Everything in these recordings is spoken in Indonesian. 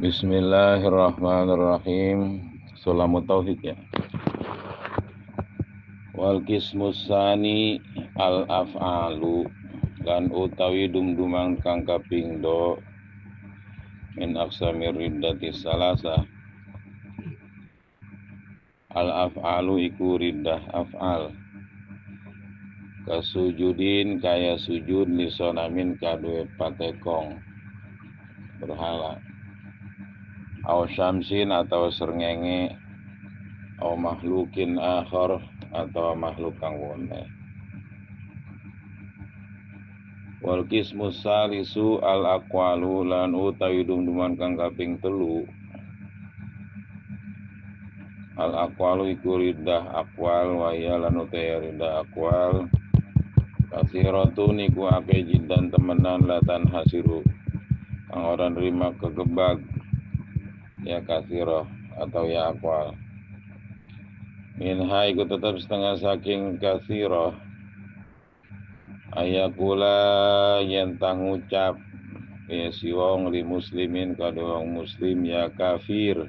Bismillahirrahmanirrahim. Salamut tauhid ya. Wal qismusani al af'alu lan utawi dumdumang kang kapingdo min aqsamir riddati salasa. Al af'alu iku riddah af'al. Kasujudin kaya sujud lisonamin kadue patekong berhala. Au syamsin atau srengenge, au makhlukin akhar atau makhluk kang wonte. Wal qismu salisu al aqwalu lan utawi dumduman kang kaping 3. Al aqwalu iku riddah aqwal wa ya lan utawi riddah aqwal kasiratun iku akeh jiddan temenan latan hasiru kang ora nerima kegebag ya kasiro atau ya aqwal. Minha iku tetap setengah saking kasiro ayakula yen tang ngucap ya si wong li muslimin kadua wong muslim ya kafir,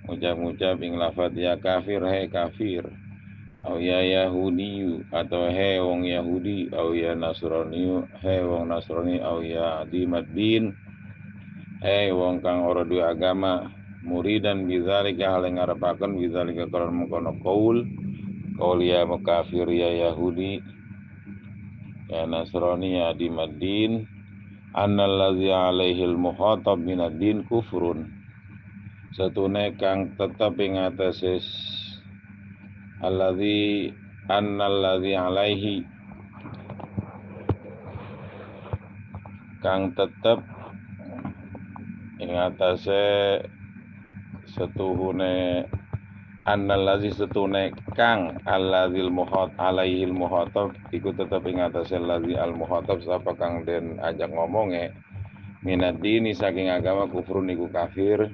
ngucap-ngucap ing lafaz ya kafir, he kafir, au ya yahudi atau he wong yahudi, au ya nasrani he wong nasrani, au ya dimaddin he wong kang ora duwe agama, muridan bizalika hal yang ngarepaken bizalika karon mengkono qaul ya kafir ya yahudi ya nasrani ya dimaddin annalladzi alaihil muhatab minad-din kufrun, satune kang tetep ing atase annalladzi alaihi kang tetep ing atase setuhune annalladzi setune kang alladzil muhat alaihil muhatab iku tetep ing atase alladzi al muhatab sapa kang den ajak ngomonge minad dini saking agama kufrun iku kafir,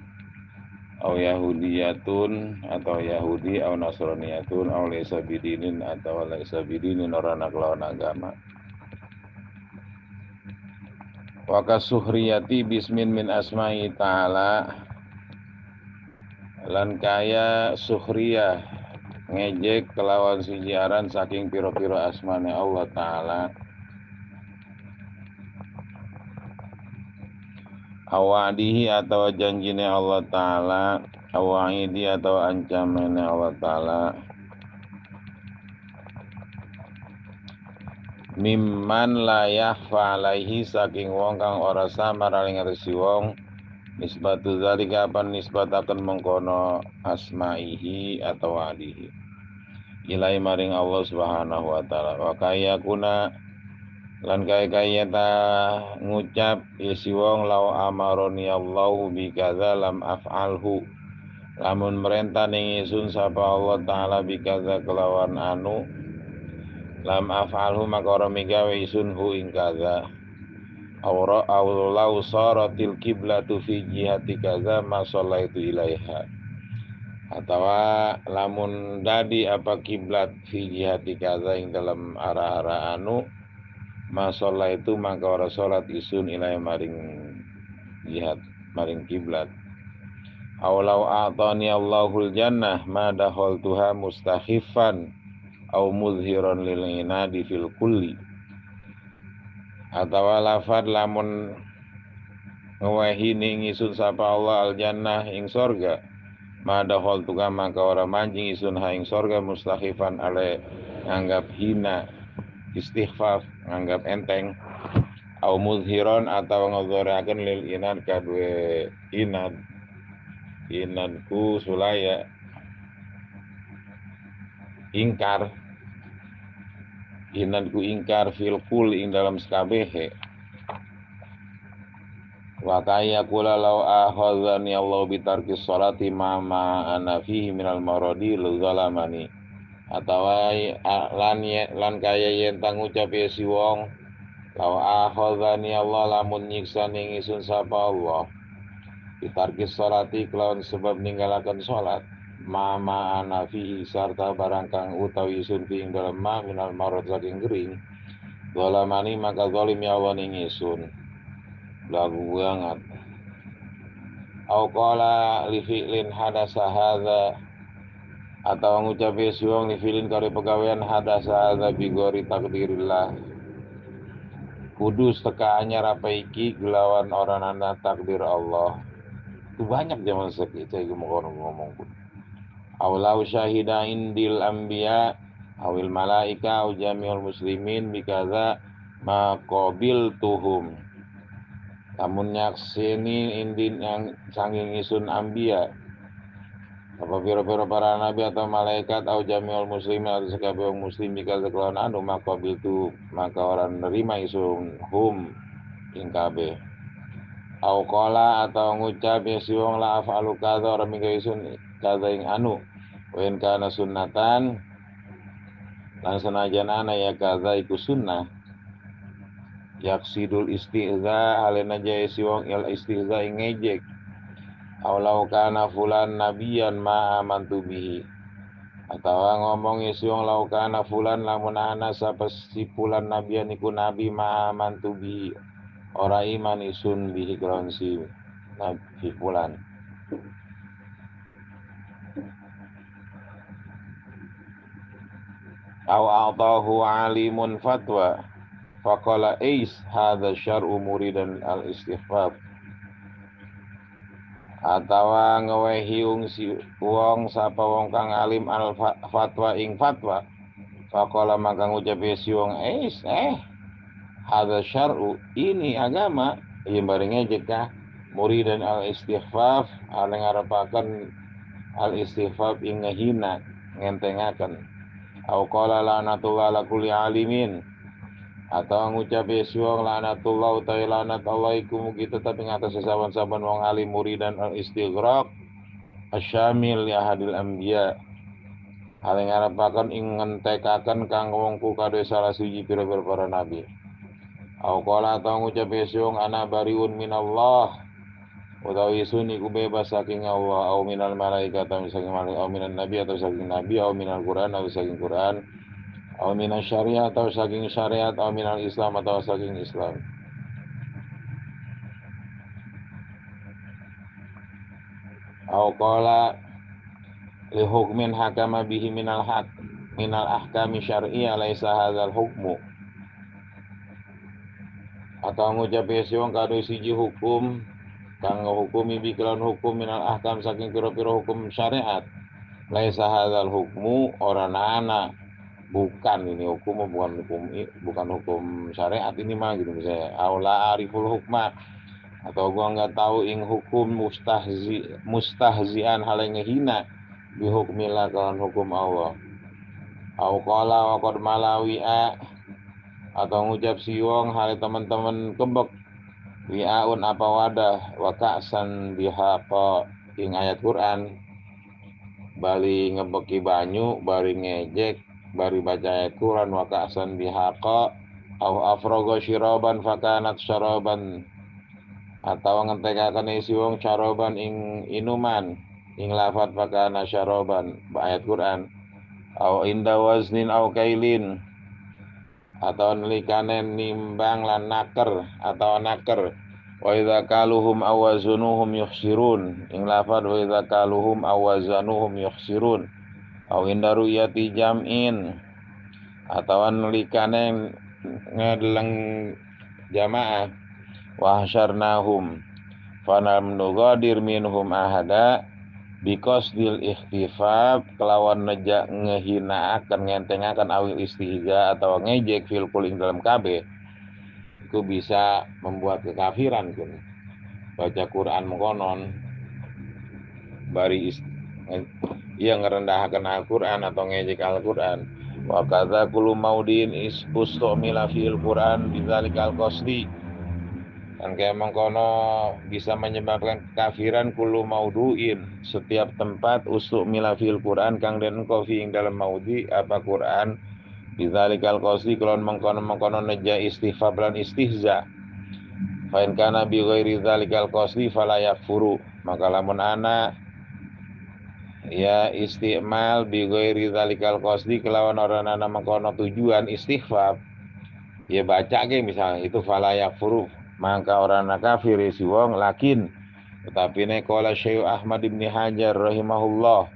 au yahudiyatun atau yahudi, au nasraniyatun, au laysa bidinin atau laysa bidinin ora kelawan agama. Wa kasuhriyati bismin min asma'i ta'ala lan kaya suhriyah ngejek kelawan siji aran saking piro-piro asmane Allah Ta'ala, awadihi atau janjine Allah Ta'ala, awaidi atau ancamane Allah Ta'ala, mimman la yakhfa alaihi saking wong kang ora samar ing ngerti wong nisbatu zalika apa nisbataken mengkono asma'ihi atau wadihi ilai maring Allah Subhanahu wa Ta'ala. Wa kaya kuna lan kaya ta ngucap isi wong lau amaroni Allahu bikaza lam af'alhu, lamun merentah ning isun sapa Allah Ta'ala bikaza kelawan anu lam af'alhu maka ora migawe isun hu ing kaza, aura aulau saratil kiblatu fi jihati kaza ma shallaitu ilaiha, atawa lamun dadi apa kiblat fi jihati kaza ing dalam arah-arah anu masalah itu maka ora salat isun ilai maring jihad maring kiblat. Aulau a'tani Allahul jannah ma dakhaltuha mustakhifan au muzhiran lil inadi fil kulli, atawa lafad lamun ngewehi ning isun sapa Allah al jannah ing sorga ma dakhaltuha maka ora manjing isun ha ing sorga mustakhifan ale nganggap hina istighfaf nganggap enteng, au muzhiron atau ngadzaraken lil inad kadue inadku sulaya ingkar, inadku ingkar fil kul ing dalam sekabehe. Wa kaya kula law akhadzani Allah bitarkis sholati ma ana fihi minal maradi lu zalamani, atawa lan kaya yen tang ngucap si wong law akhadzani Allah lamun nyiksa ning isun sapa Allah bitarkis sholati kelawan sebab ninggalaken salat ma ana fihi sarta barang kang utawi isun fi ing dalem ma minal marad saking gering zalamani maka zalim ya Allah ning isun lagu banget. au qala li fi'lin hadasa hadza atau ngucapi si wong li fi'lin kari pegawean hadasa hadza bi gori takdirillah kudus teka anyar apa iki gelawan orang anda takdir Allah. Itu banyak zaman sekitar mau ngomong pun. Aulau syahida indil anbiya awil malaika au jami'ul muslimin bikaza maqabil tuhum. Lamun nyaksini indin yang sanging isun anbiya apa pira-pira para nabi atau malaikat au jami'ul muslimin atau sekabeh wong muslim bikaza kelawan anu maqabil tu maka orang nerima isun hum ing kabeh. Au qala atau ngucap ya si wong la afalu kadza ora minggu isun kadza ing anu wen kana sunnatan lan sanajan ana ya kadza iku sunnah yaksidul istihza alena jaya si wong il istihza ing ngejek au lau kana fulan nabiyan ma amantu bihi atau ngomong ya si wong lau kana fulan lamun ana sapa si fulan nabiyan iku nabi ma amantu bihi ora iman isun bihi kelawan si nabi fulan. Au a'tahu alimun fatwa faqala ais hadza syar'u muridan al-istighfar atawa ngewehi si wong sapa wong kang alim al fatwa ing fatwa faqala maka ngucapi si wong ais hadza syar'u ini agama ieu bari ngejek ka muridan al-istighfar anu ngarepaken al-istighfar ing ngehina ngentengaken au qala lanatullah ala kulli alimin atau ngucapi si wong lanatullah utawi lanat Allah iku mugi tetep ing atas saban-saban wong alim muridan al istighraq asyamil ya hadil anbiya hal ngarepaken ing ngentekaken kang wongku kadhe salah siji pira-pira para nabi au qala atau ngucapi si wong ana bariun minallah utawi sun iku bebas saking Allah au minal malaikat atau saking malaikat au minan nabi atau saking nabi au minal Quran atau saking Quran au minas syariat atau saking syariat au minal Islam atau saking Islam au qala li hukmin hakama bihi minal ahkami syar'iyyah laisa hadzal hukmu atau ngucapi si wong kado siji hukum kang ngahukumi bi kelawan hukum minal ahkam saking pira-pira hukum syariat laisa hadzal hukmu ora ana bukan ini hukum bukan hukum syariat ini mah gitu misalnya aula ariful hukma atau gua nggak tahu ing hukum mustahzian hal yang ngehina bi hukmillah kawan hukum Allah au qala wa qad malawi'a atau ngucap si wong hal teman-teman kebek wi'aun apa wadah wa ka'san bihaqa ing ayat Quran bari ngebeki banyu bari ngejek bari baca ayat Quran wa ka'san bihaqa au afrogo syiraban fakanat syaraban atau ngentekaken isi wong syaraban ing inuman ing lafat fakana syaraban ayat Quran au inda waznin au kailin atau nelikane nimbang lan naker atau naker wa idza kaluhum awazunuhum yukhsirun ing lafat wa idza kaluhum awazanuhum yukhsirun au inda ru'yati jam'in atau nelikane ngedeleng jamaah wa hasyarnahum fanam nugadir minhum ahada biqasdil ikhtifaf kelawan neja ngehinaaken ngentengaken awil istihza atau ngejek fil kuling dalam kabeh itu bisa membuat kekafiran kun baca Quran mengkonon bari ia ngerendahkan Al-Quran atau ngejek Al-Quran wa kadza kullu maudin ustumila fil Quran bizzalikal qasdi dan kayak mengkono bisa menyebabkan kekafiran kullu mauduin setiap tempat usuk milafil Quran kang den engko fi ing dalam maudi apa Quran bizzalikal qasdi kelon mengkono neja istifham lan istihza fa in kana bi ghairi dzalikal qasdi fala yakfuru maka lamun ana ya istimal bi ghairi dzalikal qasdi kelawan orang ana mengkono tujuan istighfar ya baca ke misalnya itu fala yakfuru maka orang kafir si wong lakin Tetapi ne qala Syekh Ahmad bin Hajar rahimahullah.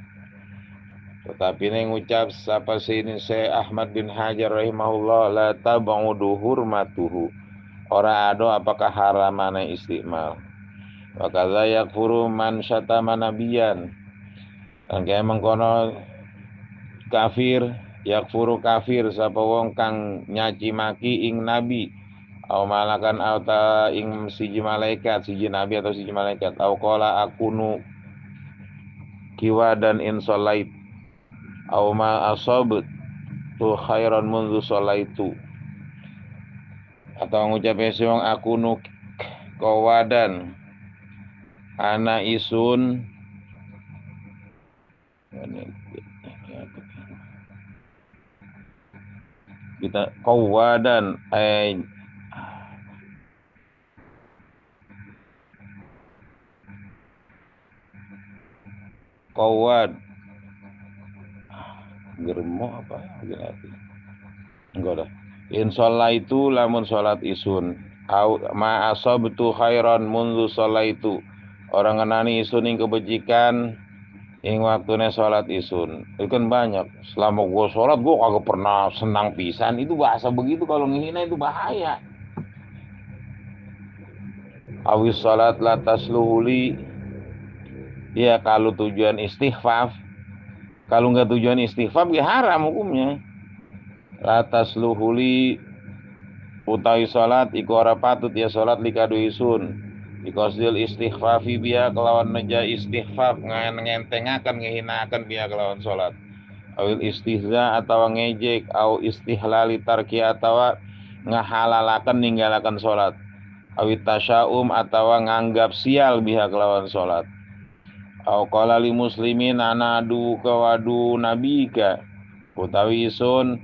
Tetapi ne ngucap sapa sini Syekh Ahmad bin Hajar rahimahullah la tab'udu hurmatuhu. Ora ado apakah haramana istimal. Wa kadza yakfuru man syatama nabiyan. Dan kaya mengkono kafir, yakfuru kafir sapa wong kang nyaci maki ing nabi. Au malakan auta ing siji malaikat, siji nabi atau siji malaikat. Au qala akunu kiwa dan in solait. Au ma asabat tu khairan mundu solaitu. Atau ngucapnya si wong akunu kawadan ana isun kita kawadan kawad germo apa lagi enggak dah in itu lamun salat isun au ma asabtu khairan mundu itu orang ngenani isun ing kebajikan ing waktune salat isun itu kan banyak. Selama gua salat gua kagak pernah senang pisan. Itu bahasa begitu kalau ngehina itu bahaya. Awis salat la tasluhuli, ya kalau tujuan istighfar. Kalau nggak tujuan istighfar ya haram hukumnya. La tasluhuli utawi salat iku ora patut ya salat likadu isun. Dikosil istighfafi biya kelawan neja istighfar ngentengaken ngehinaken biya kelawan salat. Awil istihza atau ngejek au istihlali tarki atau ngahalalakan ninggalakan salat. Awit tasyaum atau nganggap sial biha kelawan salat. Au qala li muslimin ana adu kawadu nabika utawi isun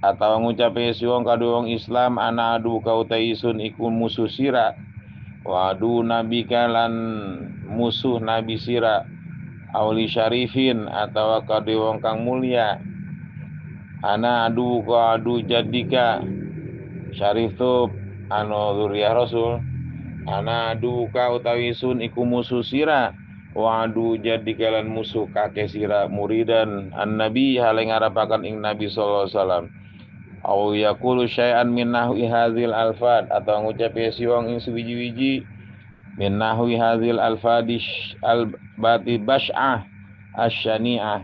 atau ngucape si wong kadu wong Islam ana adu ka utawi isun iku musuh sira wadu nabika lan musuh nabi sira auli syarifin atau kadu wong kang mulia ana adu ka adu jadika syarif tu anu zuriyah rasul ana adu ka utawi isun iku musuh sira wadu jadi kalian musuh kakek sira muridan an nabi haleng ngarapakan ing nabi sallallahu alaihi wasallam au yaqulu syai'an min nahwi hadzal alfad atau ngucap si wong ing suwiji-wiji min nahwi hadzal alfadish al bati bas'ah asyani'ah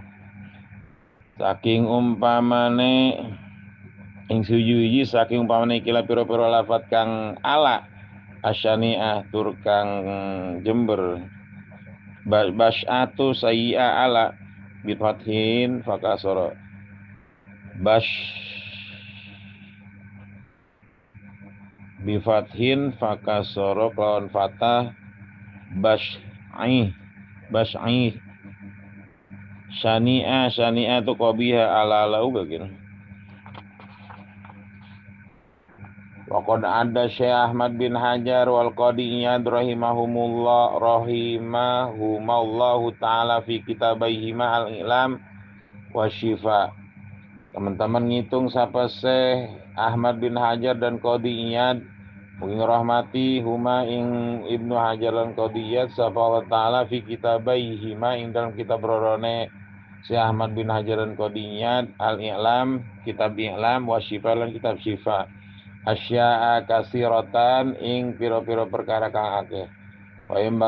saking umpamane ing suwiji-wiji saking umpamane kila pira-pira lafat kang ala asyani'ah tur kang jember. Bas'atu sayyi'a ala bifathin fakasara bifathin fakasara kelawan fatah bas'i syani'a tu qabiha ala lau begini. Waqad ada Syekh Ahmad bin Hajar wal Qadi Iyad rahimahumullahu taala fi kitabaihima al-I'lam wa Syifa. Teman-teman ngitung siapa Syekh Ahmad bin Hajar dan Qadi Iyad mungkin rahmati huma ing Ibnu Hajar dan Qadi Iyad sapa Allah taala fi kitabaihima ing dalam kitab rorone Syekh Ahmad bin Hajar dan Qadi Iyad al-I'lam kitab I'lam wa Syifa lan kitab Syifa. Asya'a kasiratan ing piro-piro perkara kang akeh. Fayam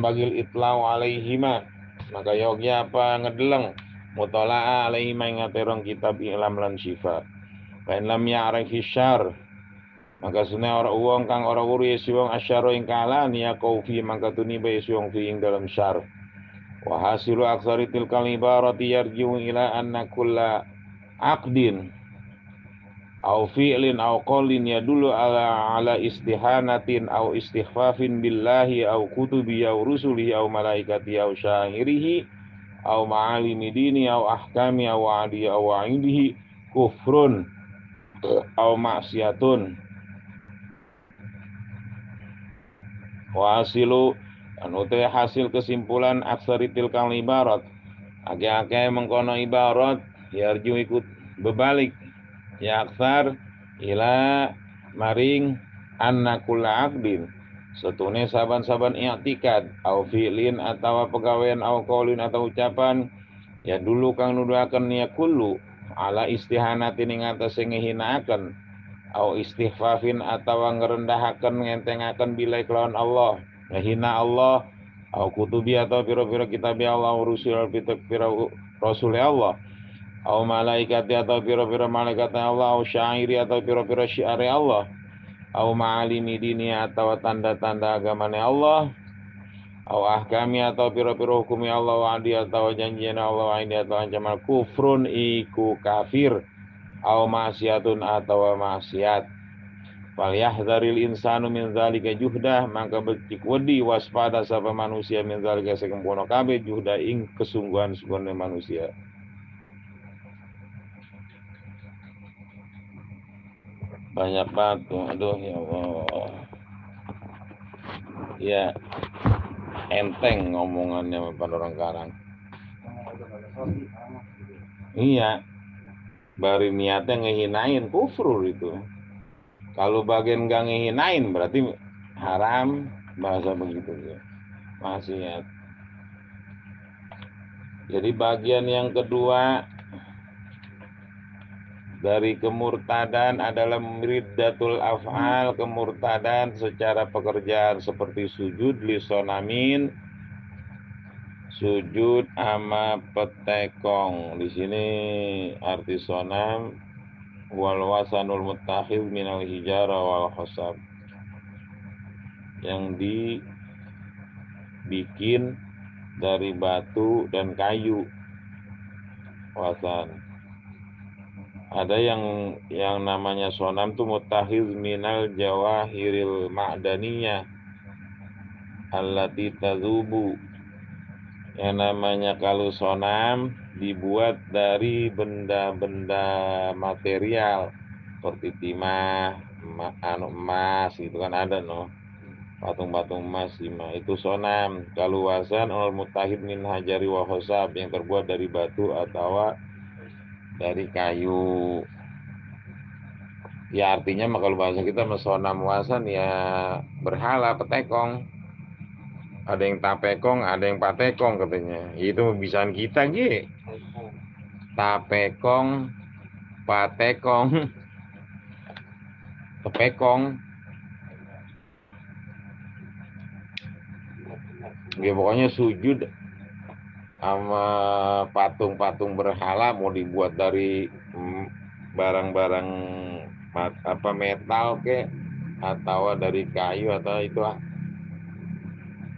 bagil itlau alaihima. Maka yogya apa ngedeleng mutala'a alaihima ing aterong kitab I'lam lan Syifa. Fain lam ya'rifi syar. Maka sunai ora uang kang ora uru yesi wong asyaro ing kalan ya kaufi maka tuni ba yesi wong fi ing dalam syar. Wa hasilu aksari tilkal ibarati yarji'u ila anna kulla aqdin au fi'lin au qawlin yadullu ala istihanatin au istighfafin billahi au kutubi au rusulihi au malaikati au syairihi au ma'alimi dini au ahkami au adi au wa'idihi kufrun au maksiatun wa hasilu anu hasil kesimpulan aksaritil kal ibarat ake-ake mengkono ibarat yarju ikut berbalik ya aksar ila maring anna kulla aqdin Setune saban-saban i'tikad au fi'lin atau pegawaian au qaulin atau ucapan ya dulu kang nuduhaken ya kullu ala istihanatin ing atase ngehinaaken au istihfafin atawa ngerendahaken ngentengaken bilai kelawan Allah ngehina Allah au kutubi atau pira-pira kitab Allah rusul pira rasul Allah au malaikati atau pira-pira malaikat Allah au syairi atau pira-pira syiar Allah au ma'alimi dini atau tanda-tanda agamanya Allah au ahkami atau pira-pira hukumi Allah wa adi atau janjian Allah wa ini atau ancaman kufrun iku kafir au maksiatun atau maksiat fal yahdzaril insanu min zalika juhdah maka becik wedi waspada sapa manusia min zalika sakempono kabeh juhdah ing kesungguhan-sungguhan manusia. Banyak batu, aduh ya Allah. Ya, enteng ngomongannya pada orang Karang. Iya, bari niatnya ngehinain kufur itu. Kalau bagian gak ngehinain berarti haram bahasa begitu ya. Maksiat. Jadi bagian yang kedua dari kemurtadan adalah riddatul af'al, kemurtadan secara pekerjaan seperti sujud lisonamin, sujud ama petekong. Di sini arti sonam wal wasanul mutakhid minal hijara wal khosab, yang dibikin dari batu dan kayu. Wasan. Ada yang namanya sonam tuh mutakhid minal jawahiril ma'daniyah allati tazubu. Yang namanya kalau sonam dibuat dari benda-benda material seperti timah, emas gitu kan ada no. Patung-patung emas timah itu sonam. Kalau wasan al mutahid min hajari wa khosab, yang terbuat dari batu atau dari kayu. Ya artinya kalau bahasa kita mesonam wasan ya berhala petekong. Ada yang tapekong, ada yang patekong katanya. Itu bisaan kita gitu. Tapekong, patekong, tepekong. Ya pokoknya sujud sama patung-patung berhala mau dibuat dari barang-barang metal ke atau dari kayu atau itu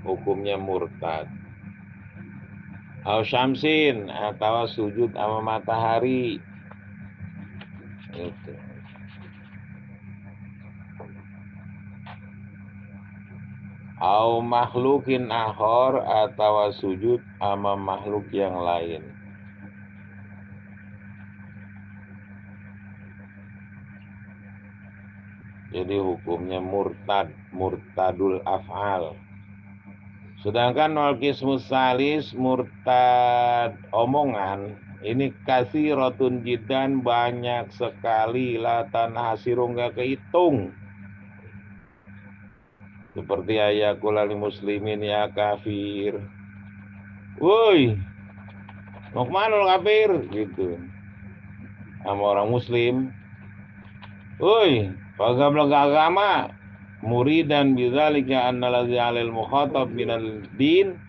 hukumnya murtad. Au syamsin atau sujud sama matahari. Itu. Au makhlukin akhor atau sujud sama makhluk yang lain. Jadi hukumnya murtadul af'al. Sedangkan wal qismus salis murtad omongan ini katsiratun jiddan, banyak sekali la tanhasiru enggak kehitung. Seperti ayakul lil muslimin ya kafir. Woi, mau kemana lo kafir? Gitu. Sama orang muslim. Woi, pegang agama. Muridan bidzalika annalazi 'alal mukhatab minal din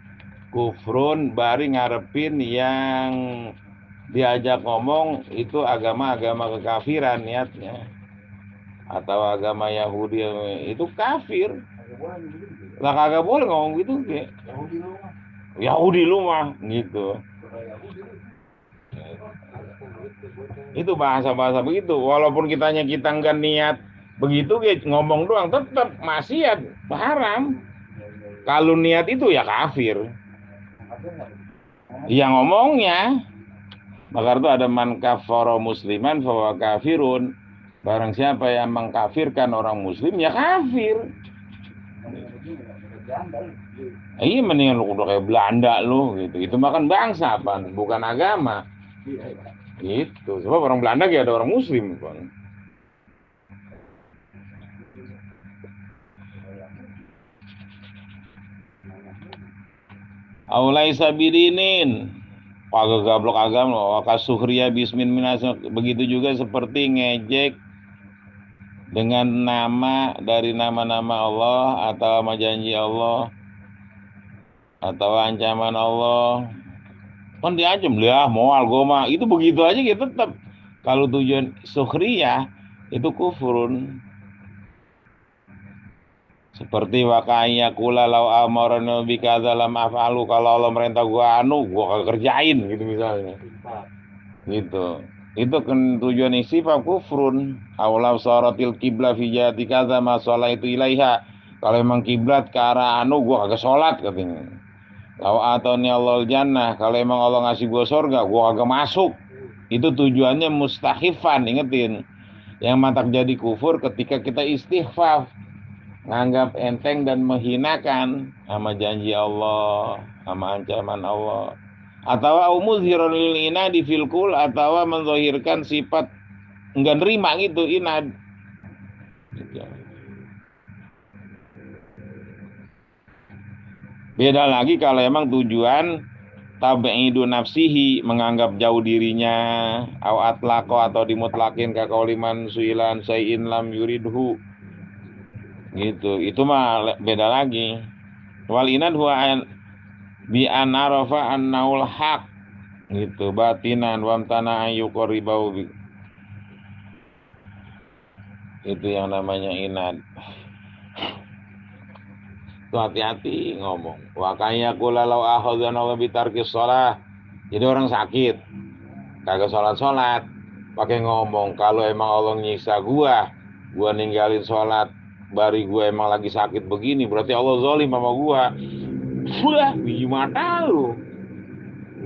kufrun, bari ngarepin yang diajak ngomong itu agama-agama kekafiran niatnya. Atau agama Yahudi itu kafir. Lah kagak boleh ngomong gitu ke. Yahudi lu mah gitu. Itu bahasa-bahasa begitu. Walaupun kita enggak niat begitu, ngomong doang tetap maksiat, haram. Kalau niat itu ya kafir. Yang ngomongnya, maka itu ada man kafara musliman fahuwa kafirun. Barang siapa yang mengkafirkan orang muslim ya kafir. Iya, mendingan lu udah kayak Belanda lu gitu. Itu makan bangsa apa, bukan agama. Gitu. Sebab orang Belanda kayak ada orang muslim, Bang. Aulaisa bidinin, kagak gablok agama, wakasuhriya bismin minas, begitu juga seperti ngejek dengan nama dari nama-nama Allah atau sama janji Allah atau ancaman Allah. Kan diancam lah mau agama itu begitu aja gitu tetap. Kalau tujuan suhriyah itu kufurun. Seperti wakanya kula lau amarana bika dalam afalu, kalau Allah merintah gua gua kerjain gitu misalnya. Gitu. Itu kan tujuan istifham kufrun. Aulau saratil qibla fi jati kaza ma itu ilaiha. Kalau emang kiblat ke arah gua kagak sholat katanya. Lau atoni Allahul jannah, kalau emang Allah ngasih gua surga, gua kagak masuk. Itu tujuannya mustahifan, ingetin. Yang mantap jadi kufur ketika kita istighfar, nganggap enteng dan menghinakan sama janji Allah, sama ancaman Allah. Atau muzhirul inadi fil kul, atau menzohirkan sifat enggak nerima gitu, inad. Beda lagi kalau emang tujuan tabi'idu nafsihi, menganggap jauh dirinya, au atlaqo, atau dimutlakin ka kauliman suilan sayin lam yuridhu. Gitu. Itu mah beda lagi. Wal inad huwa bi an arafa annaul haq, gitu, batinan wamtana ayuqribau. Itu yang namanya inad. Itu hati-hati ngomong. Wa kaya kula law akhadhan Allah bitarkis shalah. Jadi orang sakit kagak sholat pakai ngomong, kalau emang Allah nyiksa gua ninggalin sholat, bari gua emang lagi sakit begini, berarti Allah zalim sama gua. Wah, biji mata lu.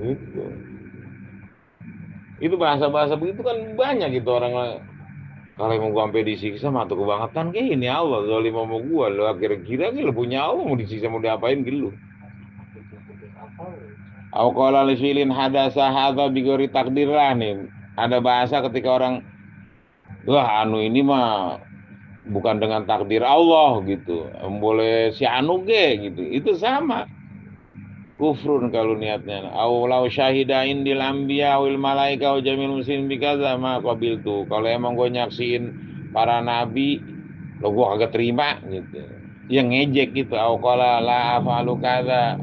Gitu. Itu bahasa-bahasa begitu kan banyak gitu orang. Kalau emang gua sampai disiksa mah tuh kebangetan kayak ini, Allah zalim sama gua. Lu kira-kira lu punya Allah mau disiksa mau diapain gitu. Au qala li fi'lin hadasa hadza bigori takdir lah nih. Ada bahasa ketika orang, wah ini mah bukan dengan takdir Allah gitu, boleh si gitu, itu sama kufrun kalau niatnya. Aulau syahidain di lambia wil malaika wa jamil muslim bikaza ma qabiltu. Kalau emang gue nyaksiin para nabi, lo gue kagak terima gitu, yang ngejek gitu. Au qala la afalu kaza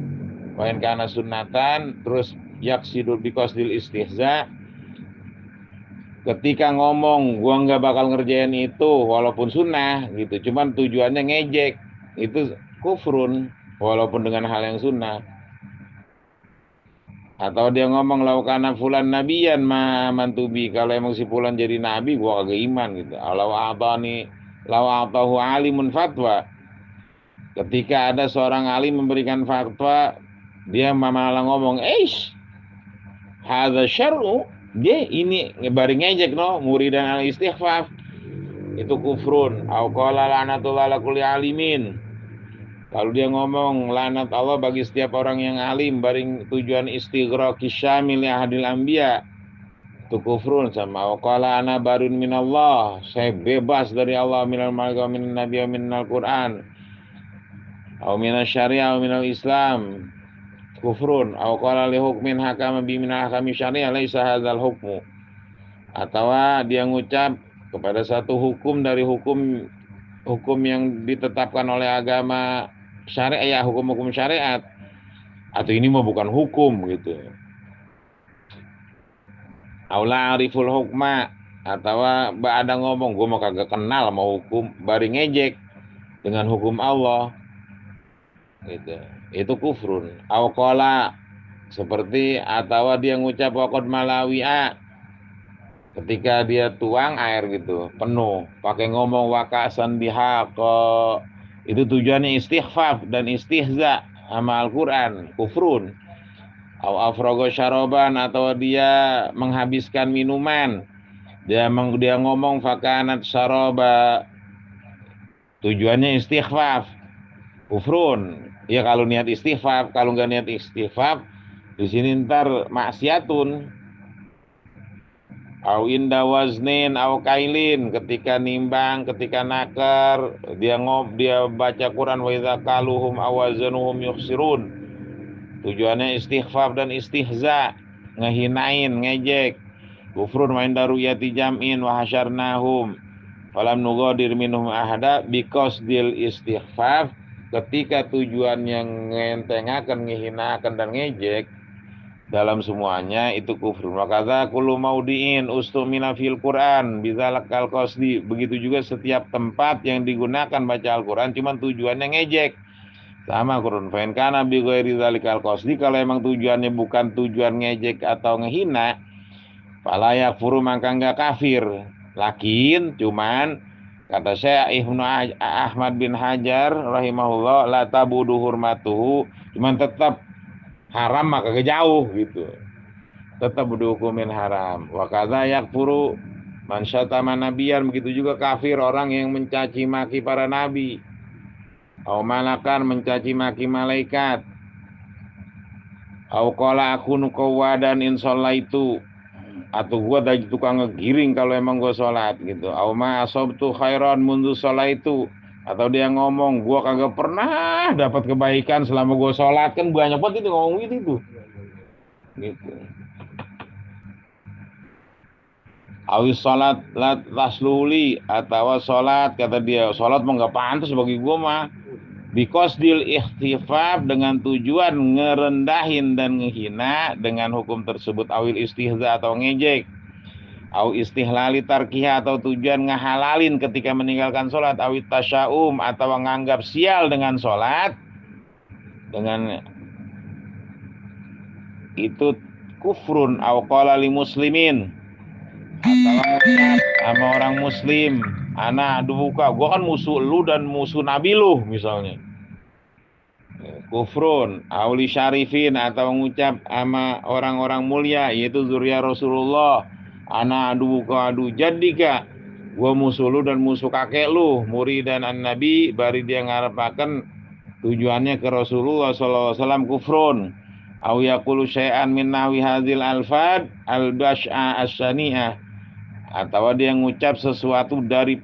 wa in kana sunnatan, terus yaksidu biqasdil istihza, ketika ngomong gua nggak bakal ngerjain itu walaupun sunnah gitu, cuman tujuannya ngejek, itu kufrun walaupun dengan hal yang sunnah. Atau dia ngomong laukana fulan nabiyan ma mantubi, kalau emang si fulan jadi nabi gua kagak iman gitu. Lau atahu alimun fatwa, ketika ada seorang alim memberikan fatwa, dia malah ngomong hadza syar'u, dia ini ngebari ngejek muridan al istighfar, itu kufrun. Au qala lanatullah ala kulli alimin, kalau dia ngomong lanat Allah bagi setiap orang yang alim, baring tujuan istighraqi syamil ahadil anbiya, itu kufrun. Sama au qala ana barun minallah, saya bebas dari Allah, minal malaika minan nabi minal Quran, au minas syariah au minal Islam, kufrun. Au qala li hukmin hakama bi minal hakami syariah laisa hadzal hukmu, atau dia ngucap kepada satu hukum dari hukum yang ditetapkan oleh agama syariat, ya hukum-hukum syariat, atau ini mah bukan hukum gitu. Aula ariful hukma, atau ada ngomong gue mau kagak kenal mau hukum, bari ngejek dengan hukum Allah gitu, itu kufrun. Au qala, seperti atau dia ngucap waqad malawi'a, ketika dia tuang air gitu penuh pakai ngomong wakasan bihaqa, itu tujuannya istighfaf dan istihza sama Al-Quran, kufrun. Au afrogo syaroban, atau dia menghabiskan minuman, dia ngomong fakanat syaroba, tujuannya istighfaf, kufrun. Ya kalau niat istighfaf, kalau nggak niat istighfaf di sini ntar maksiatun. Au inda waznin au kailin, ketika nimbang, ketika nakar, dia baca Quran wa idza qaluhum awazanuhum yukhsirun. Tujuannya istighfar dan istihza, ngehinain, ngejek. Kufrun wa inda ru'yati jam'in wa hasyarnahum falam nugadir minhum ahada, because deal istighfar ketika tujuannya ngentengaken, ngehinakan dan ngejek dalam semuanya itu kufrun. Maka kullu maudiin ustumina fil Quran bizalakal qasdi, begitu juga setiap tempat yang digunakan baca Al-Quran cuman tujuannya ngejek, sama kurun. Fain kana bi ghairi zalikal qasdi, kalau emang tujuannya bukan tujuan ngejek atau ngehina, fala yakfuru, maka enggak kafir. Lakin cuman kata saya Ibnu Ahmad bin Hajar rahimahullah, la tabudu hurmatuhu, cuman tetap haram maka jauh gitu. Tetap berhukumin haram. Wa kadza yakfuru man syatama nabiyan, begitu juga kafir orang yang mencaci maki para nabi. Au malakan, mencaci maki malaikat. Au qala akunu qawadan in shallaitu, atau gua dari tukang ngegiring kalau emang gua sholat gitu. Au ma asabtu khairan mundu shallaitu, atau dia ngomong gua kagak pernah dapat kebaikan selama gua sholat. Kan banyak banget itu ngomong gitu. Awis sholat lasluli, atau sholat kata dia sholat mah nggak pantas bagi gua mah, because deal ikhtifaf, dengan tujuan ngerendahin dan ngehina dengan hukum tersebut. Awil istihza, atau ngejek. Au istihlali tarkiha, atau tujuan ngehalalin ketika meninggalkan sholat. Awit tasyaum, atau nganggap sial dengan sholat, dengan itu kufrun. Au qala li muslimin, atau sama orang muslim, ana duka, gua kan musuh lu dan musuh nabi lu misalnya. Kufrun. Auli syarifin, atau mengucap sama orang-orang mulia yaitu zuriat Rasulullah, ana aduka adu jadika, gua musuh lu dan musuh kakek lu, murid dan an-nabi, bari dia ngarepaken tujuannya ke Rasulullah sallallahu alaihi wasallam, kufrun. Au yaqulu syai'an min nahwi hadzal alfad al-bas'a as-sani'ah, atau dia ngucap sesuatu dari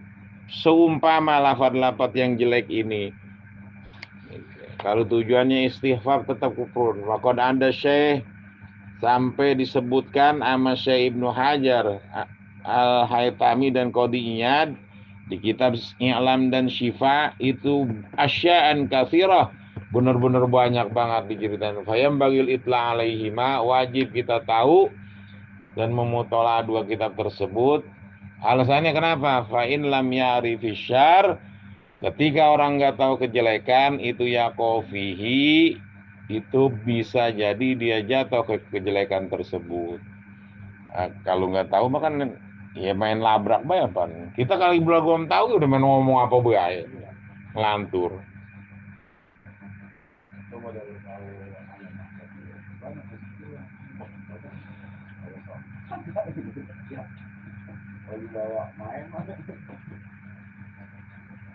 seumpama lafaz-lafaz yang jelek ini. Kalau tujuannya istighfar tetap kufur. Maka ada Syekh sampai disebutkan sama Syekh Ibnu Hajar Al-Haytami dan Qadhi Iyad di kitab I'lam dan Syifa, itu asya'an katsirah, benar-benar banyak banget diceritain. Fayam bagil itla alaihima, wajib kita tahu dan memutolaah dua kitab tersebut. Alasannya kenapa? Fa in lam ya'rifi syarr, ketika orang nggak tahu kejelekan itu ya kofihi, itu bisa jadi dia jatuh ke kejelekan tersebut. Nah, kalau nggak tahu makan ya main labrak bae pan. Kita kali belum tahu udah main ngomong apa bae, ngelantur.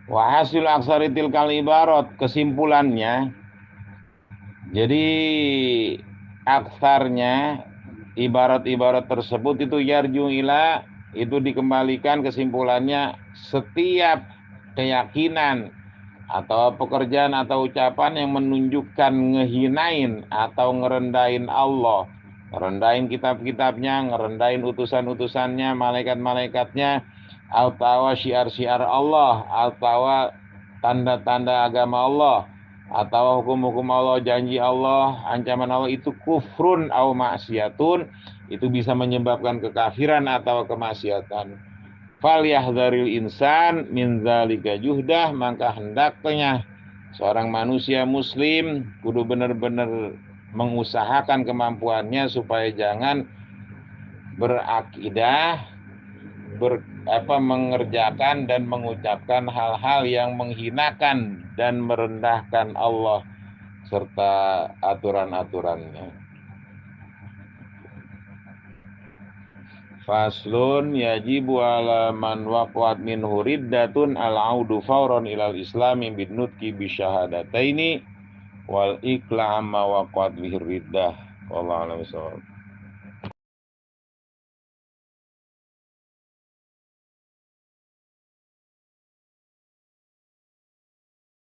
Wa hasil aksaritil kal ibarat, kesimpulannya, jadi aksarnya ibarat-ibarat tersebut itu yarju ila, itu dikembalikan kesimpulannya setiap keyakinan atau pekerjaan atau ucapan yang menunjukkan ngehinain atau ngerendahin Allah, ngerendahin kitab-kitabnya, ngerendahin utusan-utusannya, malaikat-malaikatnya, atau syiar-syiar Allah, atau tanda-tanda agama Allah, atau hukum-hukum Allah, janji Allah, ancaman Allah, itu kufrun au maksiatun, itu bisa menyebabkan kekafiran atau kemaksiatan. Fal yahdharil insan min zalika juhdah, maka hendaknya seorang manusia muslim kudu benar-benar mengusahakan kemampuannya supaya jangan berakidah mengerjakan dan mengucapkan hal-hal yang menghinakan dan merendahkan Allah serta aturan-aturannya. Faslun yajibu ala man waqat minhu riddatun al-audu fawran ilal islami bidnutki bisyahadataini wal ikla amma waqat bihi riddah. Wallahu a'lam bishawab.